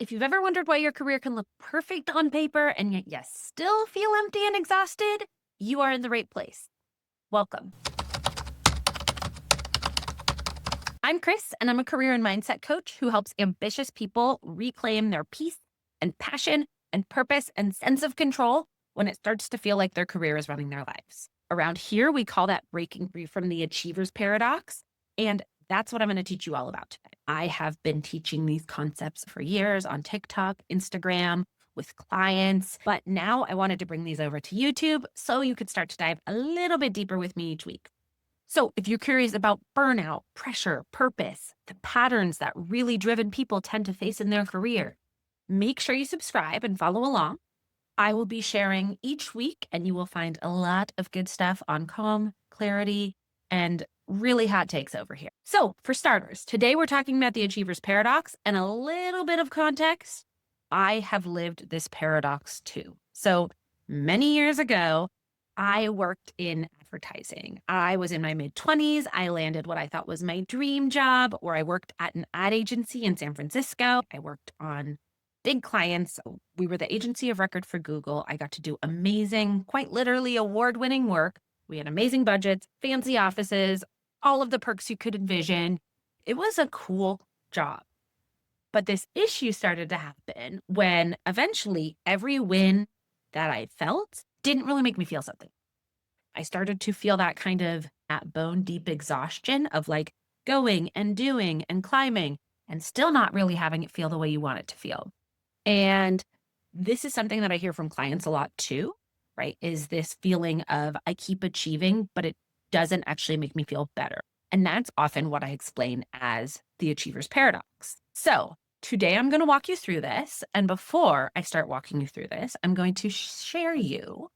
If you've ever wondered why your career can look perfect on paper and yet you still feel empty and exhausted, you are in the right place. Welcome. I'm Chris, and I'm a career and mindset coach who helps ambitious people reclaim their peace and passion and purpose and sense of control when it starts to feel like their career is running their lives. Around here, we call that breaking free from the achiever's paradox. And that's what I'm going to teach you all about today. I have been teaching these concepts for years on TikTok, Instagram, with clients, but now I wanted to bring these over to YouTube so you could start to dive a little bit deeper with me each week. So if you're curious about burnout, pressure, purpose, the patterns that really driven people tend to face in their career, make sure you subscribe and follow along. I will be sharing each week, and you will find a lot of good stuff on calm, clarity, and really hot takes over here. So for starters, today we're talking about the achiever's paradox and a little bit of context. I have lived this paradox too. So many years ago, I worked in advertising. I was in my mid-20s. I landed what I thought was my dream job, where I worked at an ad agency in San Francisco. I worked on big clients. We were the agency of record for Google. I got to do amazing, quite literally award-winning work. We had amazing budgets, fancy offices, all of the perks you could envision. It was a cool job. But this issue started to happen when eventually every win that I felt didn't really make me feel something. I started to feel that kind of that bone deep exhaustion of like going and doing and climbing and still not really having it feel the way you want it to feel. And this is something that I hear from clients a lot too, right? Is this feeling of I keep achieving, but it doesn't actually make me feel better. And that's often what I explain as the achiever's paradox. So today I'm going to walk you through this. And before I start walking you through this, I'm going to share you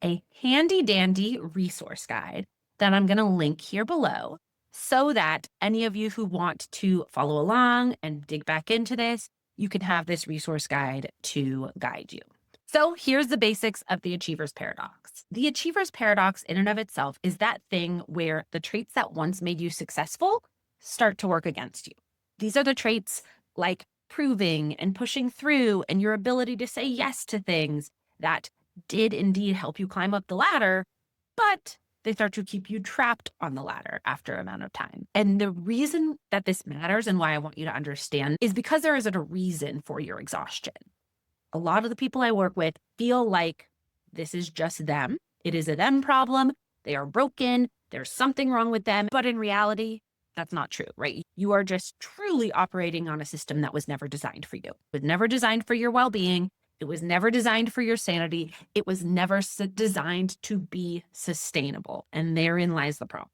a handy dandy resource guide that I'm going to link here below so that any of you who want to follow along and dig back into this, you can have this resource guide to guide you. So here's the basics of the achiever's paradox. The achiever's paradox in and of itself is that thing where the traits that once made you successful start to work against you. These are the traits like proving and pushing through and your ability to say yes to things that did indeed help you climb up the ladder, but they start to keep you trapped on the ladder after a amount of time. And the reason that this matters and why I want you to understand is because there isn't a reason for your exhaustion. A lot of the people I work with feel like this is just them. It is a them problem. They are broken. There's something wrong with them. But in reality, that's not true, right? You are just truly operating on a system that was never designed for you. It was never designed for your well-being. It was never designed for your sanity. It was never designed to be sustainable. And therein lies the problem.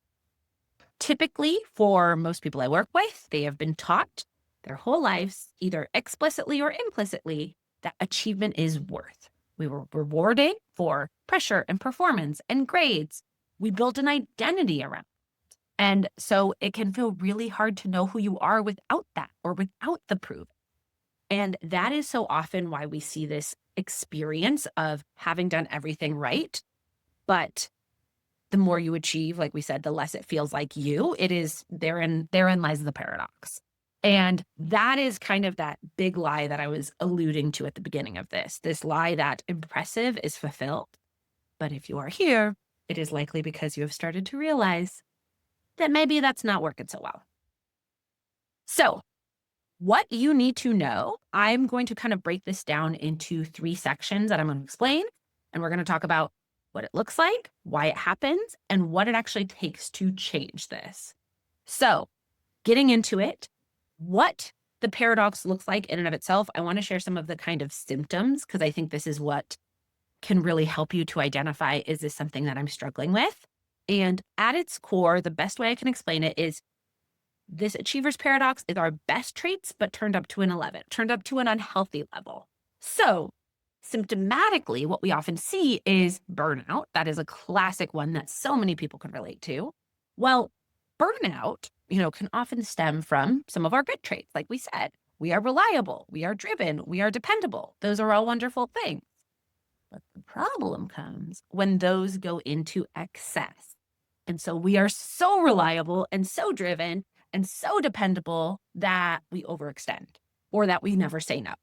Typically, for most people I work with, they have been taught their whole lives, either explicitly or implicitly, that achievement is worth. We were rewarded for pressure and performance and grades. We built an identity around it. And so it can feel really hard to know who you are without that or without the proof. And that is so often why we see this experience of having done everything right. But the more you achieve, like we said, the less it feels like you. It is therein lies the paradox. And that is kind of that big lie that I was alluding to at the beginning of this lie that impressive is fulfilled. But if you are here, it is likely because you have started to realize that maybe that's not working so well. So what you need to know, I'm going to kind of break this down into 3 sections that I'm going to explain. And we're going to talk about what it looks like, why it happens, and what it actually takes to change this. So getting into it, what the paradox looks like in and of itself, I want to share some of the kind of symptoms because I think this is what can really help you to identify, is this something that I'm struggling with? And at its core, the best way I can explain it is this achiever's paradox is our best traits, but turned up to an 11, turned up to an unhealthy level. So symptomatically, what we often see is burnout. That is a classic one that so many people can relate to. Well, burnout, can often stem from some of our good traits. Like we said, we are reliable, we are driven, we are dependable. Those are all wonderful things. But the problem comes when those go into excess. And so we are so reliable and so driven and so dependable that we overextend or that we never say no.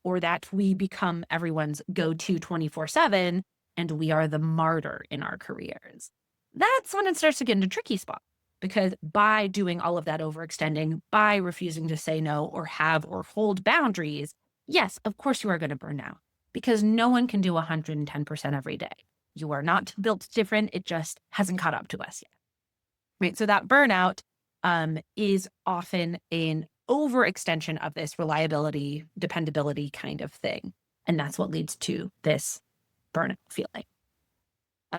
or that we become everyone's go-to 24/7 and we are the martyr in our careers. That's when it starts to get into tricky spot, because by doing all of that overextending, by refusing to say no or have or hold boundaries, yes, of course you are going to burn out, because no one can do 110% every day. You are not built different. It just hasn't caught up to us yet. Right. So that burnout is often an overextension of this reliability, dependability kind of thing. And that's what leads to this burnout feeling.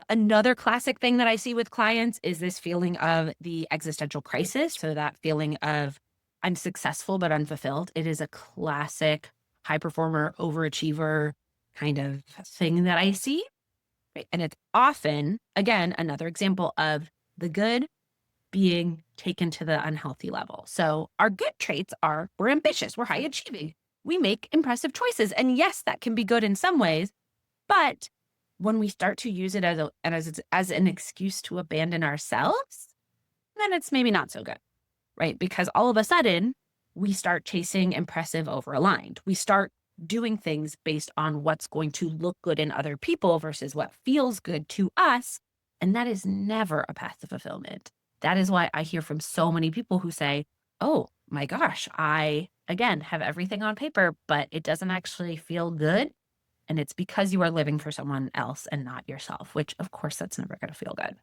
Another classic thing that I see with clients is this feeling of the existential crisis. So that feeling of I'm successful but unfulfilled. It is a classic high performer, overachiever kind of thing that I see. Right? And it's often, again, another example of the good being taken to the unhealthy level. So our good traits are we're ambitious, we're high achieving, we make impressive choices. And yes, that can be good in some ways, but when we start to use it as an excuse to abandon ourselves, then it's maybe not so good, right? Because all of a sudden we start chasing impressive over aligned. We start doing things based on what's going to look good in other people versus what feels good to us. And that is never a path to fulfillment. That is why I hear from so many people who say, oh my gosh, I, again, have everything on paper, but it doesn't actually feel good. And it's because you are living for someone else and not yourself, which of course that's never going to feel good.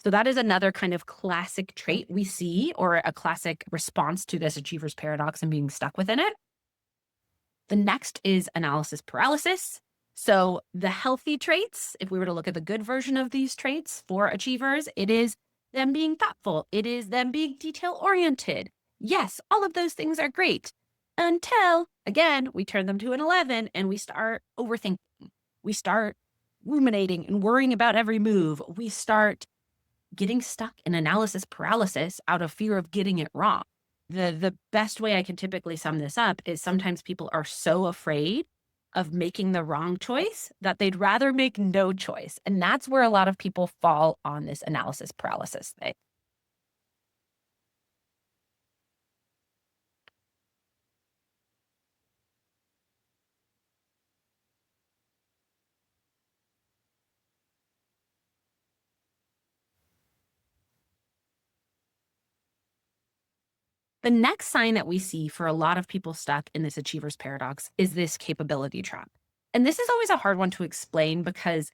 So that is another kind of classic trait we see, or a classic response to this achiever's paradox and being stuck within it. The next is analysis paralysis. So the healthy traits, if we were to look at the good version of these traits for achievers, it is them being thoughtful. It is them being detail-oriented. Yes, all of those things are great until, again, we turn them to an 11 and we start overthinking. We start ruminating and worrying about every move. We start getting stuck in analysis paralysis out of fear of getting it wrong. The best way I can typically sum this up is sometimes people are so afraid of making the wrong choice that they'd rather make no choice. And that's where a lot of people fall on this analysis paralysis thing. The next sign that we see for a lot of people stuck in this achiever's paradox is this capability trap. And this is always a hard one to explain, because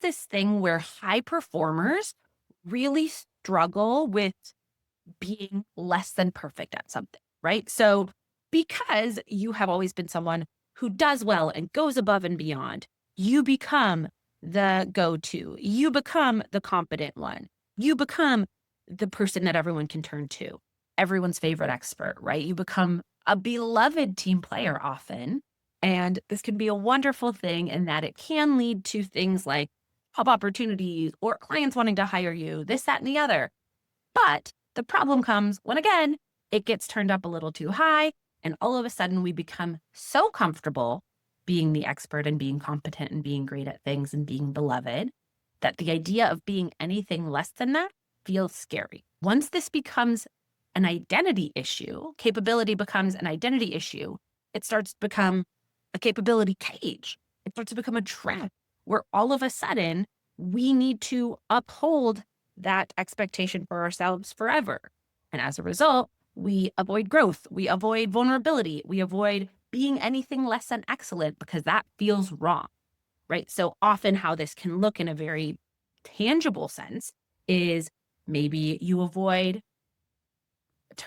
this thing where high performers really struggle with being less than perfect at something, right? So because you have always been someone who does well and goes above and beyond, you become the go-to. You become the competent one. You become the person that everyone can turn to, everyone's favorite expert, right? You become a beloved team player often. And this can be a wonderful thing in that it can lead to things like job opportunities or clients wanting to hire you, this, that, and the other. But the problem comes when, again, it gets turned up a little too high, and all of a sudden we become so comfortable being the expert and being competent and being great at things and being beloved that the idea of being anything less than that feels scary. Once this becomes an identity issue, capability becomes an identity issue, it starts to become a capability cage. It starts to become a trap where all of a sudden we need to uphold that expectation for ourselves forever. And as a result, we avoid growth, we avoid vulnerability, we avoid being anything less than excellent because that feels wrong, right? So often how this can look in a very tangible sense is maybe you avoid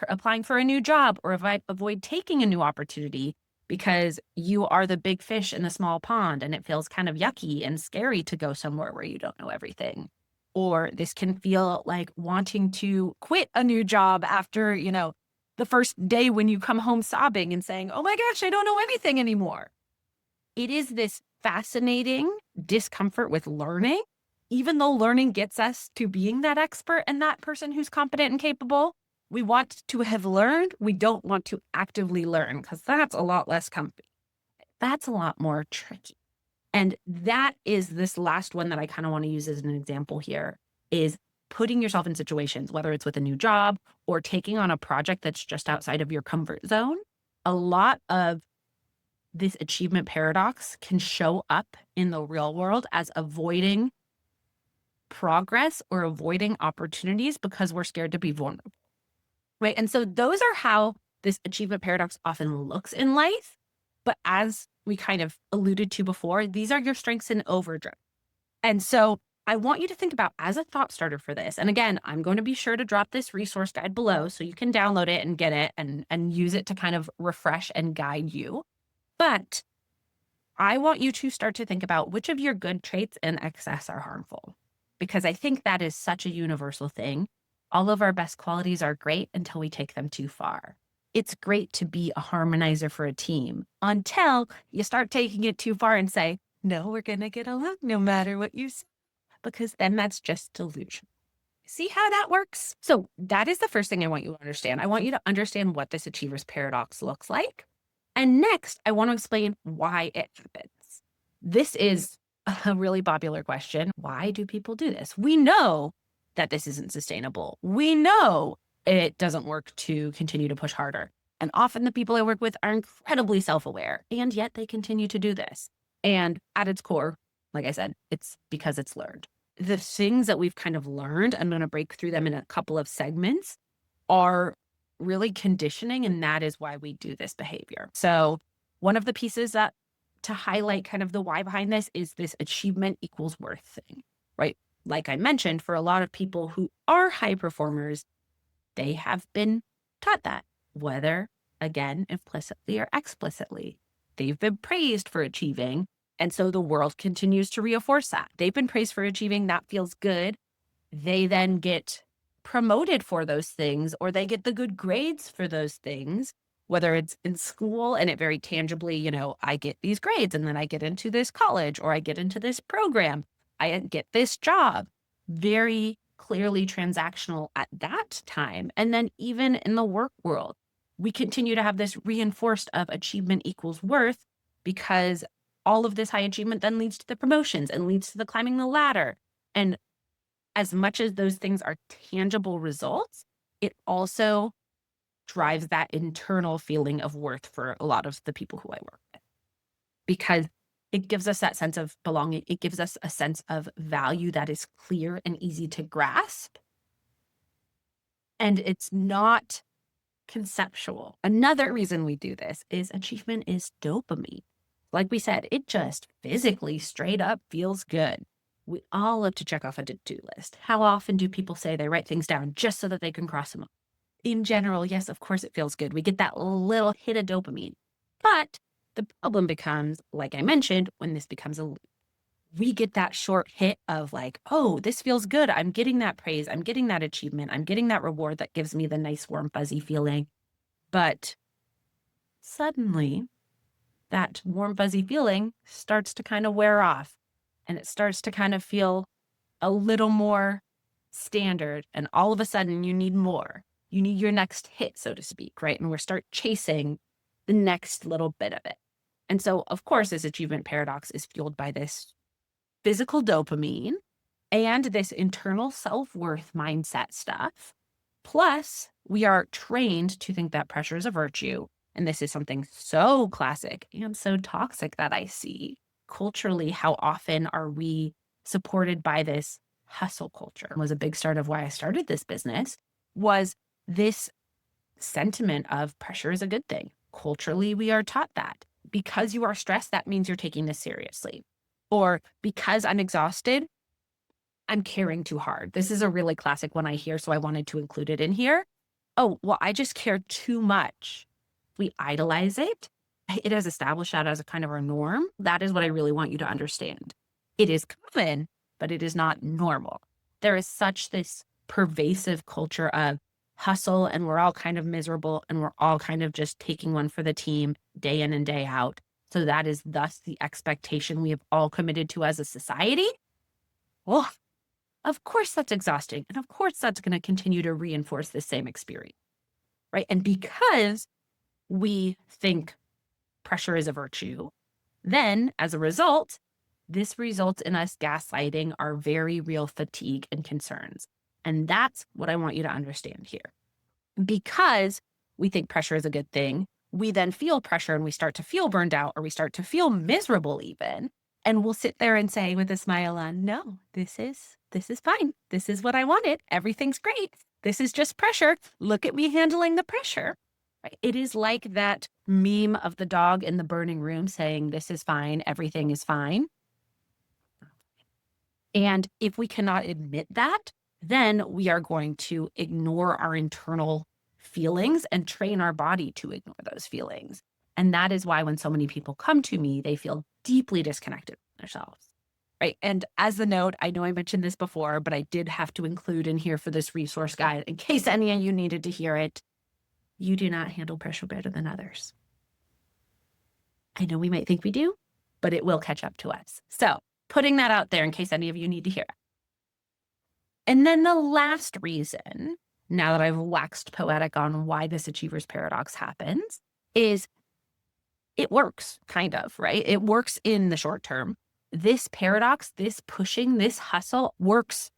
applying for a new job or avoid taking a new opportunity because you are the big fish in the small pond and it feels kind of yucky and scary to go somewhere where you don't know everything. Or this can feel like wanting to quit a new job after, the first day when you come home sobbing and saying, oh my gosh, I don't know anything anymore. It is this fascinating discomfort with learning, even though learning gets us to being that expert and that person who's competent and capable. We want to have learned. We don't want to actively learn because that's a lot less comfy. That's a lot more tricky. And that is this last one that I kind of want to use as an example here is putting yourself in situations, whether it's with a new job or taking on a project that's just outside of your comfort zone. A lot of this achievement paradox can show up in the real world as avoiding progress or avoiding opportunities because we're scared to be vulnerable, right? And so those are how this achievement paradox often looks in life. But as we kind of alluded to before, these are your strengths in overdrive. And so I want you to think about as a thought starter for this. And again, I'm going to be sure to drop this resource guide below so you can download it and get it and use it to kind of refresh and guide you. But I want you to start to think about which of your good traits in excess are harmful, because I think that is such a universal thing. All of our best qualities are great until we take them too far. It's great to be a harmonizer for a team until you start taking it too far and say, no, we're going to get along no matter what you say, because then that's just delusion. See how that works? So that is the first thing I want you to understand. I want you to understand what this achiever's paradox looks like. And next, I want to explain why it happens. This is a really popular question. Why do people do this? We know that this isn't sustainable. We know it doesn't work to continue to push harder. And often the people I work with are incredibly self-aware, and yet they continue to do this. And at its core, like I said, it's because it's learned. The things that we've kind of learned, I'm going to break through them in a couple of segments, are really conditioning, and that is why we do this behavior. So one of the pieces that to highlight kind of the why behind this is this achievement equals worth thing, right? Like I mentioned, for a lot of people who are high performers, they have been taught that, whether, again, implicitly or explicitly. They've been praised for achieving, and so the world continues to reinforce that. They've been praised for achieving, that feels good. They then get promoted for those things, or they get the good grades for those things, whether it's in school and it very tangibly, I get these grades and then I get into this college or I get into this program, I get this job, very clearly transactional at that time. And then even in the work world, we continue to have this reinforced of achievement equals worth, because all of this high achievement then leads to the promotions and leads to the climbing the ladder. And as much as those things are tangible results, it also drives that internal feeling of worth for a lot of the people who I work with, because it gives us that sense of belonging. It gives us a sense of value that is clear and easy to grasp. And it's not conceptual. Another reason we do this is achievement is dopamine. Like we said, it just physically straight up feels good. We all love to check off a to-do list. How often do people say they write things down just so that they can cross them off? In general, yes, of course it feels good. We get that little hit of dopamine. But the problem becomes, like I mentioned, when this becomes a loop. We get that short hit of like, oh, this feels good. I'm getting that praise. I'm getting that achievement. I'm getting that reward that gives me the nice, warm, fuzzy feeling. But suddenly, that warm, fuzzy feeling starts to kind of wear off, and it starts to kind of feel a little more standard. And all of a sudden, you need more. You need your next hit, so to speak, right? And we start chasing the next little bit of it. And so, of course, this achievement paradox is fueled by this physical dopamine and this internal self-worth mindset stuff. Plus, we are trained to think that pressure is a virtue. And this is something so classic and so toxic that I see culturally. How often are we supported by this hustle culture? It was a big start of why I started this business, was this sentiment of pressure is a good thing. Culturally, we are taught that because you are stressed, that means you're taking this seriously. Or because I'm exhausted, I'm caring too hard. This is a really classic one I hear, so I wanted to include it in here. Oh, well, I just care too much. We idolize it. It has established that as a kind of our norm. That is what I really want you to understand. It is common, but it is not normal. There is such this pervasive culture of hustle, and we're all kind of miserable, and we're all kind of just taking one for the team day in and day out. So that is thus the expectation we have all committed to as a society. Well, of course that's exhausting. And of course that's going to continue to reinforce the same experience, right? And because we think pressure is a virtue, then as a result, this results in us gaslighting our very real fatigue and concerns. And that's what I want you to understand here. Because we think pressure is a good thing, we then feel pressure and we start to feel burned out or we start to feel miserable even. And we'll sit there and say with a smile on, no, this is fine. This is what I wanted. Everything's great. This is just pressure. Look at me handling the pressure. Right? It is like that meme of the dog in the burning room saying, this is fine. Everything is fine. And if we cannot admit that, then we are going to ignore our internal feelings and train our body to ignore those feelings. And that is why when so many people come to me, they feel deeply disconnected from themselves. Right. And as the note, I know I mentioned this before, but I did have to include in here for this resource guide, in case any of you needed to hear it, you do not handle pressure better than others. I know we might think we do, but it will catch up to us. So putting that out there in case any of you need to hear it. And then the last reason, now that I've waxed poetic on why this achiever's paradox happens, is it works, kind of, right? It works in the short term. This paradox, this pushing, this hustle works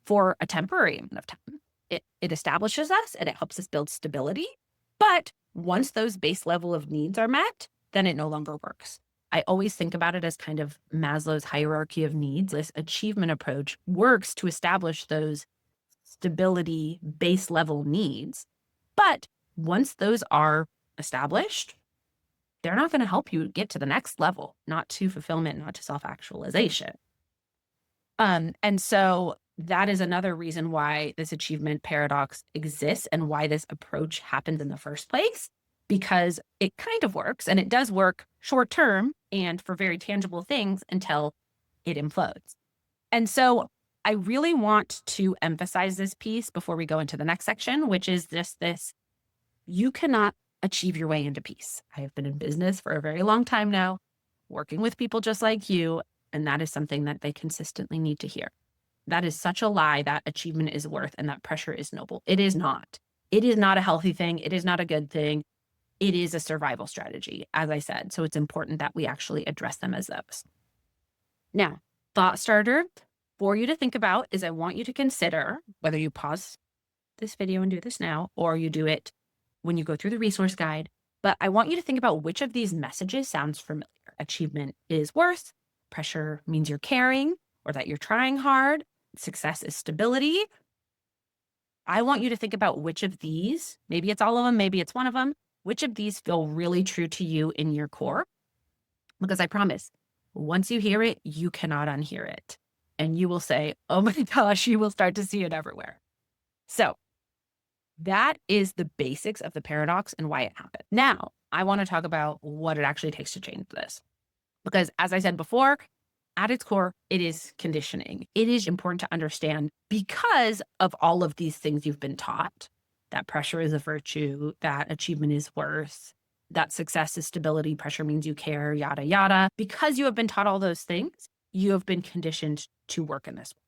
for a temporary amount of time. It establishes us and it helps us build stability. But once those base level of needs are met, then it no longer works. I always think about it as kind of Maslow's hierarchy of needs. This achievement approach works to establish those stability base level needs. But once those are established, they're not going to help you get to the next level, not to fulfillment, not to self-actualization. And so that is another reason why this achievement paradox exists and why this approach happens in the first place, because it kind of works and it does work short term and for very tangible things until it implodes. And so I really want to emphasize this piece before we go into the next section, which is just this: you cannot achieve your way into peace. I have been in business for a very long time now, working with people just like you, and that is something that they consistently need to hear. That is such a lie that achievement is worth and that pressure is noble. It is not. It is not a healthy thing. It is not a good thing. It is a survival strategy, as I said. So it's important that we actually address them as those. Now, thought starter for you to think about is I want you to consider whether you pause this video and do this now, or you do it when you go through the resource guide. But I want you to think about which of these messages sounds familiar. Achievement is worth, pressure means you're caring or that you're trying hard, success is stability. I want you to think about which of these, maybe it's all of them, maybe it's one of them, which of these feel really true to you in your core. Because I promise, once you hear it, you cannot unhear it. And you will say, oh my gosh, you will start to see it everywhere. So that is the basics of the paradox and why it happened. Now, I want to talk about what it actually takes to change this. Because as I said before, at its core, it is conditioning. It is important to understand because of all of these things you've been taught, that pressure is a virtue, that achievement is worth, that success is stability, pressure means you care, yada, yada. Because you have been taught all those things, you have been conditioned to work in this way,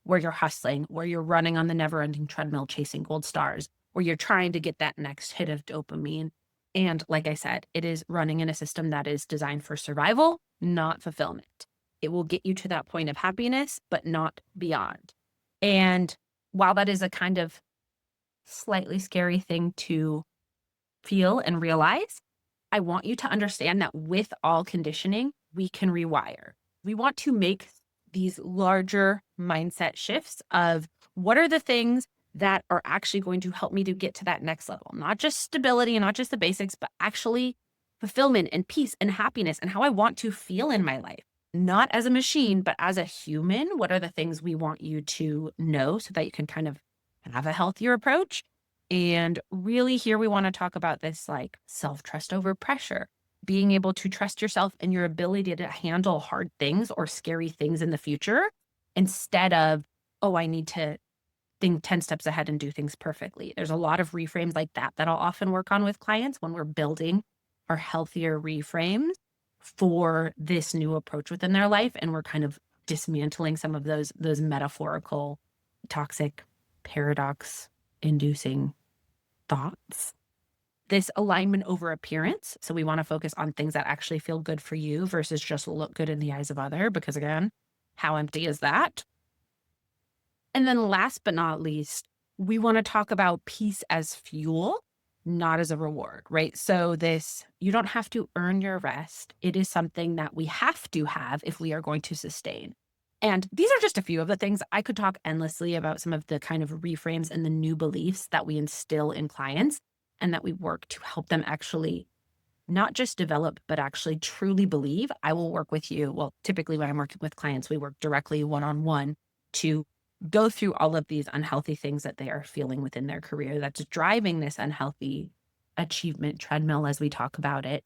where you're hustling, where you're running on the never-ending treadmill chasing gold stars, where you're trying to get that next hit of dopamine. And like I said, it is running in a system that is designed for survival, not fulfillment. It will get you to that point of happiness, but not beyond. And while that is a kind of slightly scary thing to feel and realize, I want you to understand that with all conditioning, we can rewire. We want to make these larger mindset shifts of what are the things that are actually going to help me to get to that next level, not just stability and not just the basics, but actually fulfillment and peace and happiness and how I want to feel in my life. Not as a machine, but as a human. What are the things we want you to know so that you can kind of have a healthier approach? And really here we want to talk about this like self-trust over pressure, being able to trust yourself and your ability to handle hard things or scary things in the future instead of, oh, I need to think 10 steps ahead and do things perfectly. There's a lot of reframes like that I'll often work on with clients when we're building our healthier reframes for this new approach within their life. And we're kind of dismantling some of those metaphorical, toxic, paradox inducing thoughts. This alignment over appearance. So we want to focus on things that actually feel good for you versus just look good in the eyes of other, because again, how empty is that? And then last but not least, we want to talk about peace as fuel not as a reward, right? So this, you don't have to earn your rest. It is something that we have to have if we are going to sustain. And these are just a few of the things. I could talk endlessly about some of the kind of reframes and the new beliefs that we instill in clients and that we work to help them actually not just develop, but actually truly believe. I will work with you. Well, typically when I'm working with clients, we work directly one-on-one to go through all of these unhealthy things that they are feeling within their career that's driving this unhealthy achievement treadmill as we talk about it.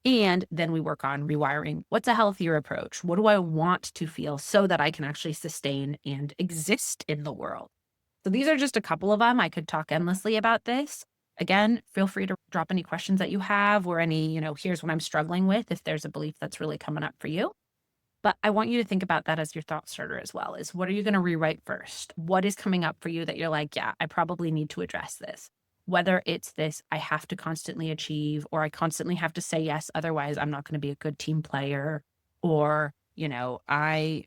And then we work on rewiring. What's a healthier approach? What do I want to feel so that I can actually sustain and exist in the world? So these are just a couple of them. I could talk endlessly about this. Again, feel free to drop any questions that you have or any, here's what I'm struggling with if there's a belief that's really coming up for you. But I want you to think about that as your thought starter as well, is what are you going to rewrite first? What is coming up for you that you're like, yeah, I probably need to address this. Whether it's this, I have to constantly achieve, or I constantly have to say yes, otherwise I'm not going to be a good team player, or, I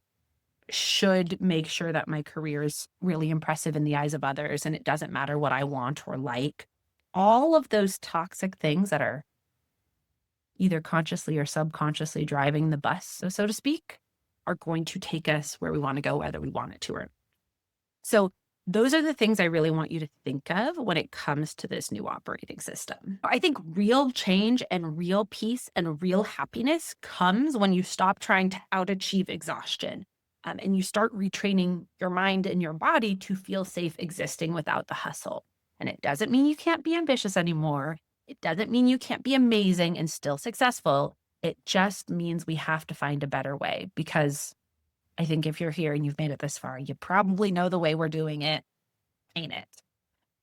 should make sure that my career is really impressive in the eyes of others and it doesn't matter what I want or like. All of those toxic things that are either consciously or subconsciously driving the bus, so to speak, are going to take us where we want to go, whether we want it to or not. So those are the things I really want you to think of when it comes to this new operating system. I think real change and real peace and real happiness comes when you stop trying to outachieve exhaustion. And you start retraining your mind and your body to feel safe existing without the hustle. And it doesn't mean you can't be ambitious anymore. It doesn't mean you can't be amazing and still successful. It just means we have to find a better way, because I think if you're here and you've made it this far, you probably know the way we're doing it, ain't it?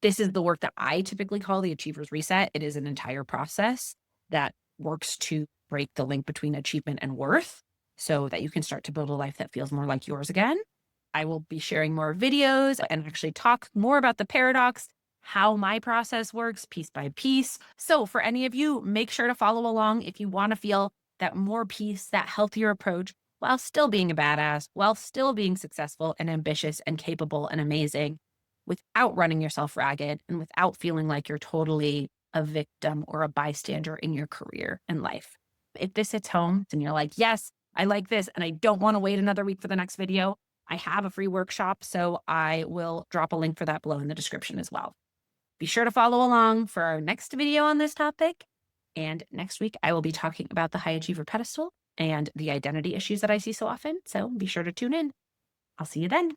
This is the work that I typically call the Achiever's Reset. It is an entire process that works to break the link between achievement and worth so that you can start to build a life that feels more like yours again. I will be sharing more videos and actually talk more about the paradox, how my process works piece by piece. So for any of you, make sure to follow along if you want to feel that more peace, that healthier approach, while still being a badass, while still being successful and ambitious and capable and amazing, without running yourself ragged and without feeling like you're totally a victim or a bystander in your career and life. If this hits home and you're like, yes, I like this and I don't want to wait another week for the next video, I have a free workshop, so I will drop a link for that below in the description as well. Be sure to follow along for our next video on this topic. And next week, I will be talking about the high achiever pedestal and the identity issues that I see so often. So be sure to tune in. I'll see you then.